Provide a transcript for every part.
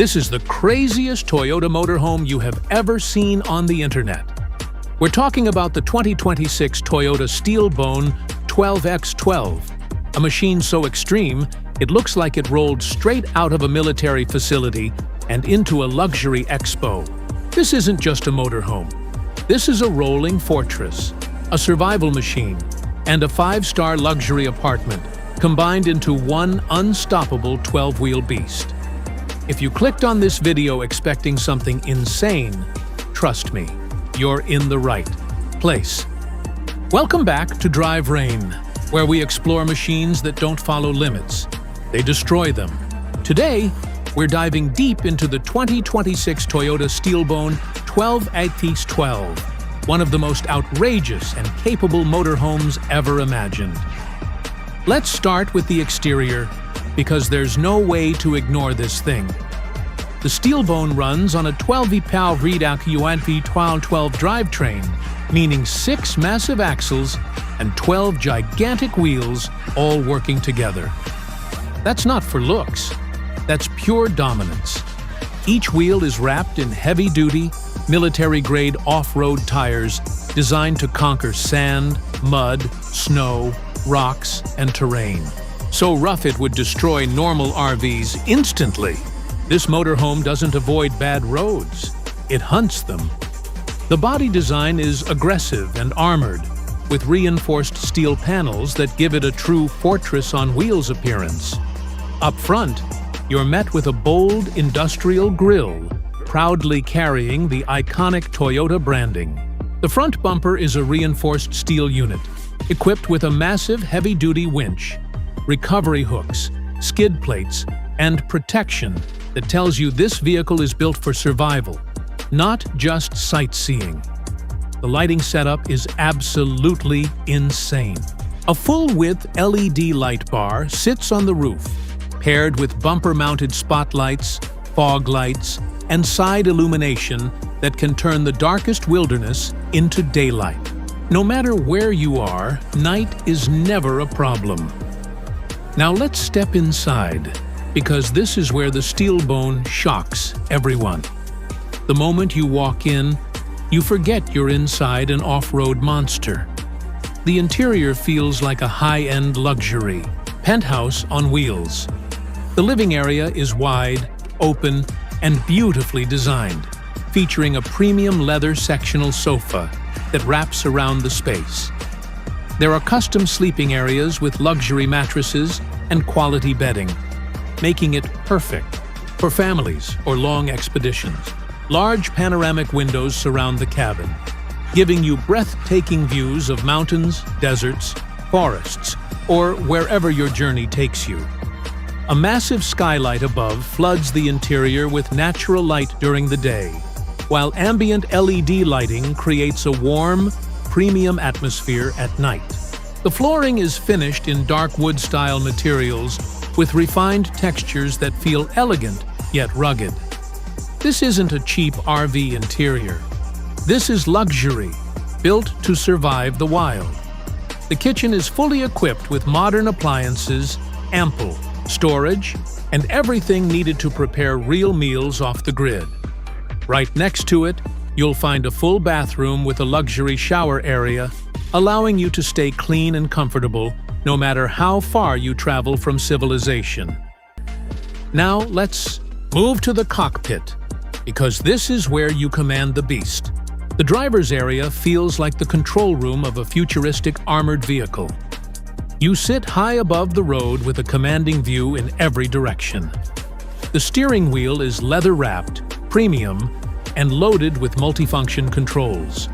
This is the craziest Toyota motorhome you have ever seen on the internet. We're talking about the 2026 Toyota STEELBONE 12x12, a machine so extreme it looks like it rolled straight out of a military facility and into a luxury expo. This isn't just a motorhome. This is a rolling fortress, a survival machine, and a 5-star luxury apartment combined into one unstoppable 12-wheel beast. If you clicked on this video expecting something insane, trust me, you're in the right place. Welcome back to drivetrain, where we explore machines that don't follow limits. They destroy them. Today, we're diving deep into the 2026 Toyota STEELBONE 12x12, one of the most outrageous and capable motorhomes ever imagined. Let's start with the exterior, because there's no way to ignore this thing. The STEELBONE runs on a 12V-power V12 drivetrain, meaning 6 massive axles and 12 gigantic wheels all working together. That's not for looks. That's pure dominance. Each wheel is wrapped in heavy-duty, military-grade off-road tires designed to conquer sand, mud, snow, rocks, and terrain. So rough it would destroy normal RVs instantly. This motorhome doesn't avoid bad roads. It hunts them. The body design is aggressive and armored, with reinforced steel panels that give it a true fortress on wheels appearance. Up front, you're met with a bold industrial grille, proudly carrying the iconic Toyota branding. The front bumper is a reinforced steel unit, equipped with a massive heavy-duty winch, recovery hooks, skid plates, and protection that tells you this vehicle is built for survival, not just sightseeing. The lighting setup is absolutely insane. A full-width LED light bar sits on the roof, paired with bumper-mounted spotlights, fog lights, and side illumination that can turn the darkest wilderness into daylight. No matter where you are, night is never a problem. Now let's step inside, because this is where the STEELBONE shocks everyone. The moment you walk in, you forget you're inside an off-road monster. The interior feels like a high-end luxury, penthouse on wheels. The living area is wide, open, and beautifully designed, featuring a premium leather sectional sofa that wraps around the space. There are custom sleeping areas with luxury mattresses and quality bedding, making it perfect for families or long expeditions. Large panoramic windows surround the cabin, giving you breathtaking views of mountains, deserts, forests, or wherever your journey takes you. A massive skylight above floods the interior with natural light during the day, while ambient LED lighting creates a warm, premium atmosphere at night. The flooring is finished in dark wood-style materials with refined textures that feel elegant yet rugged. This isn't a cheap RV interior. This is luxury, built to survive the wild. The kitchen is fully equipped with modern appliances, ample storage, and everything needed to prepare real meals off the grid. Right next to it, you'll find a full bathroom with a luxury shower area, allowing you to stay clean and comfortable no matter how far you travel from civilization. Now let's move to the cockpit, because this is where you command the beast. The driver's area feels like the control room of a futuristic armored vehicle. You sit high above the road with a commanding view in every direction. The steering wheel is leather-wrapped, premium, and loaded with multifunction controls.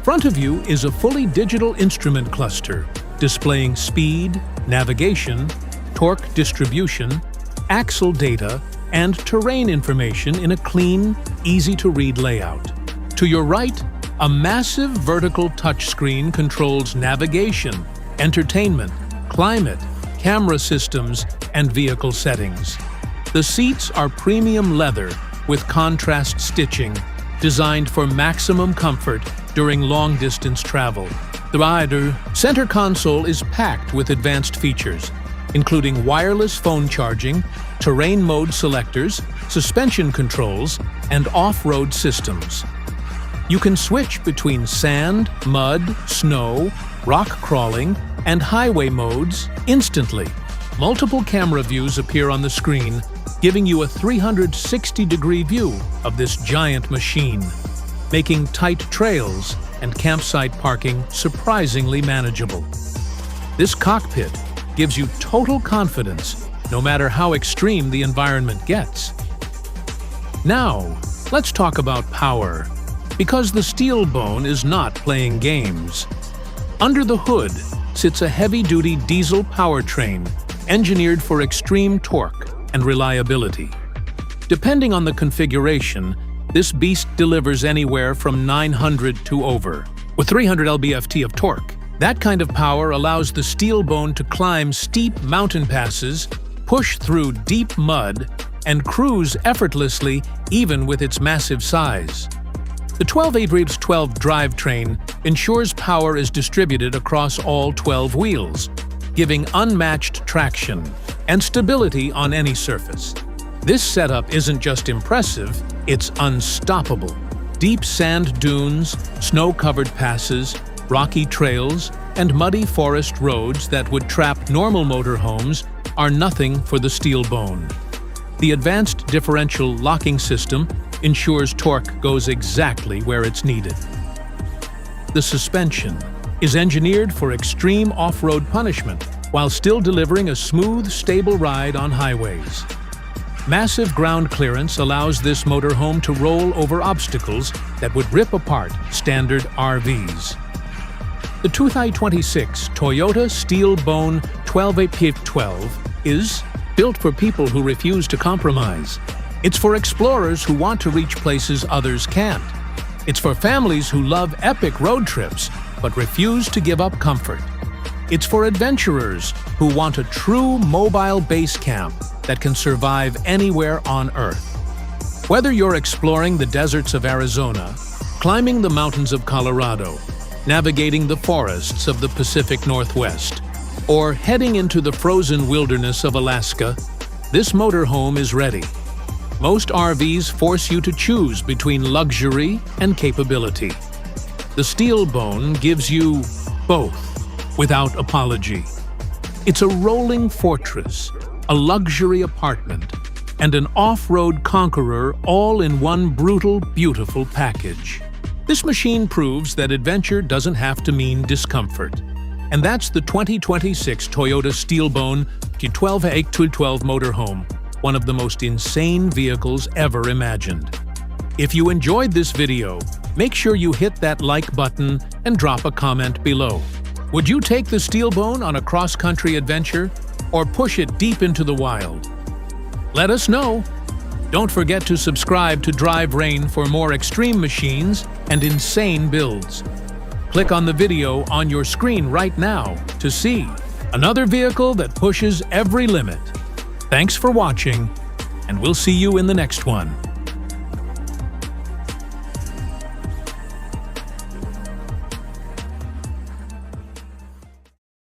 Front of you is a fully digital instrument cluster, displaying speed, navigation, torque distribution, axle data, and terrain information in a clean, easy-to-read layout. To your right, a massive vertical touchscreen controls navigation, entertainment, climate, camera systems, and vehicle settings. The seats are premium leather with contrast stitching, designed for maximum comfort during long-distance travel. The center console is packed with advanced features, including wireless phone charging, terrain mode selectors, suspension controls, and off-road systems. You can switch between sand, mud, snow, rock crawling, and highway modes instantly. Multiple camera views appear on the screen, giving you a 360-degree view of this giant machine, making tight trails and campsite parking surprisingly manageable. This cockpit gives you total confidence, no matter how extreme the environment gets. Now, let's talk about power, because the STEELBONE is not playing games. Under the hood sits a heavy-duty diesel powertrain engineered for extreme torque and reliability. Depending on the configuration, this beast delivers anywhere from 900 to over, with 300 lb-ft of torque. That kind of power allows the STEELBONE to climb steep mountain passes, push through deep mud, and cruise effortlessly even with its massive size. The 12/8-12 drivetrain ensures power is distributed across all 12 wheels, giving unmatched traction and stability on any surface. This setup isn't just impressive, it's unstoppable. Deep sand dunes, snow-covered passes, rocky trails, and muddy forest roads that would trap normal motorhomes are nothing for the STEELBONE. The advanced differential locking system ensures torque goes exactly where it's needed. The suspension is engineered for extreme off-road punishment while still delivering a smooth, stable ride on highways. Massive ground clearance allows this motorhome to roll over obstacles that would rip apart standard RVs. The 2026 Toyota STEELBONE 12/8-12 is built for people who refuse to compromise. It's for explorers who want to reach places others can't. It's for families who love epic road trips but refuse to give up comfort. It's for adventurers who want a true mobile base camp that can survive anywhere on Earth. Whether you're exploring the deserts of Arizona, climbing the mountains of Colorado, navigating the forests of the Pacific Northwest, or heading into the frozen wilderness of Alaska, this motorhome is ready. Most RVs force you to choose between luxury and capability. The STEELBONE gives you both, without apology. It's a rolling fortress, a luxury apartment, and an off-road conqueror all in one brutal, beautiful package. This machine proves that adventure doesn't have to mean discomfort. And that's the 2026 Toyota STEELBONE 12/8-12 motorhome, one of the most insane vehicles ever imagined. If you enjoyed this video, make sure you hit that like button and drop a comment below. Would you take the STEELBONE on a cross-country adventure or push it deep into the wild? Let us know. Don't forget to subscribe to drivetrain for more extreme machines and insane builds. Click on the video on your screen right now to see another vehicle that pushes every limit. Thanks for watching, and we'll see you in the next one.